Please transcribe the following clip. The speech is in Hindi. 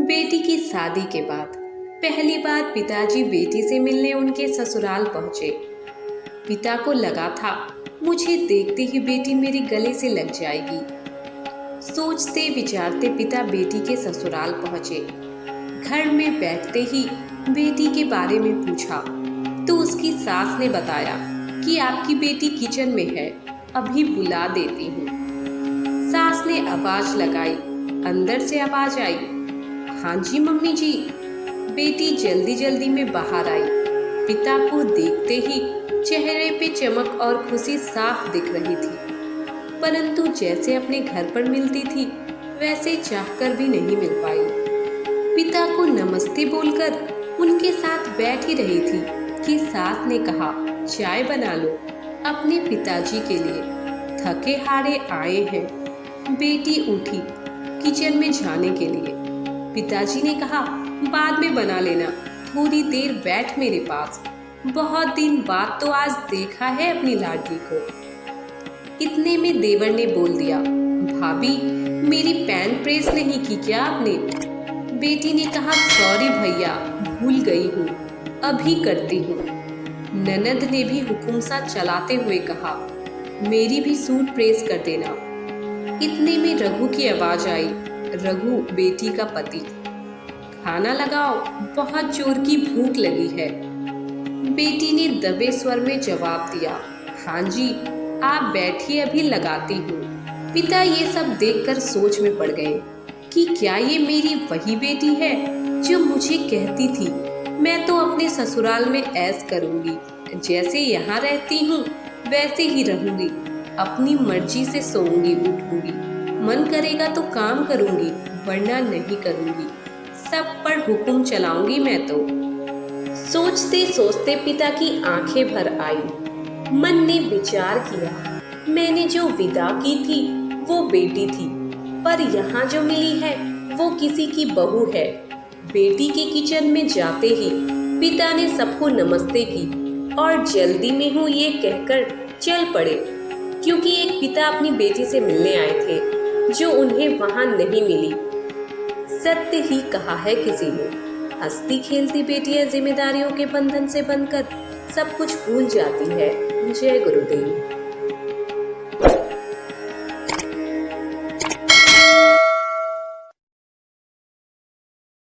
बेटी की शादी के बाद पहली बार पिताजी बेटी से मिलने उनके ससुराल पहुंचे। पिता को लगा था मुझे देखते ही बेटी मेरे गले से लग जाएगी। सोचते विचारते पिता बेटी के ससुराल पहुंचे। घर में बैठते ही बेटी के बारे में पूछा तो उसकी सास ने बताया कि आपकी बेटी किचन में है, अभी बुला देती हूँ। सास ने आवाज लगाई, अंदर से आवाज आई, हाँ जी मम्मी जी। बेटी जल्दी जल्दी में बाहर आई। पिता को देखते ही चेहरे पे चमक और खुशी साफ दिख रही थी, परंतु जैसे अपने घर पर मिलती थी वैसे चाहकर भी नहीं मिल पाई। पिता को नमस्ते बोलकर उनके साथ बैठ ही रही थी कि सास ने कहा, चाय बना लो अपने पिताजी के लिए, थके हारे आए हैं। बेटी उठी किचन में जाने के लिए। पिताजी ने कहा, बाद में बना लेना, थोड़ी देर बैठ मेरे पास, बहुत दिन बाद तो आज देखा है अपनी लाडली को। इतने में देवर ने बोल दिया, भाभी मेरी पैंट प्रेस नहीं की क्या आपने? बेटी ने कहा, सॉरी भैया, भूल गई हूँ, अभी करती हूँ। ननद ने भी हुक्म सा चलाते हुए कहा, मेरी भी सूट प्रेस कर देना। इतने में रघु की आवाज आई। रघु बेटी का पति। खाना लगाओ, बहुत जोर की भूख लगी है। बेटी ने दबे स्वर में जवाब दिया, हाँ जी आप बैठिए, अभी लगाती हूँ। पिता ये सब देखकर सोच में पड़ गए कि क्या ये मेरी वही बेटी है जो मुझे कहती थी मैं तो अपने ससुराल में ऐश करूंगी, जैसे यहाँ रहती हूँ वैसे ही रहूंगी, अपनी मर्जी से सोऊंगी उठूंगी, मन करेगा तो काम करूंगी वरना नहीं करूंगी, सब पर हुक्म चलाऊंगी मैं तो। सोचते सोचते पिता की आंखें भर आई। मन ने विचार किया, मैंने जो विदा की थी वो बेटी थी, पर यहाँ जो मिली है वो किसी की बहू है। बेटी के किचन में जाते ही पिता ने सबको नमस्ते की और जल्दी में हूँ ये कहकर चल पड़े, क्योंकि एक पिता अपनी बेटी से मिलने आए थे जो उन्हें वहां नहीं मिली। सत्य ही कहा है किसी ने, हंसती खेलती बेटियां जिम्मेदारियों के बंधन से बनकर सब कुछ भूल जाती है। जय गुरुदेव।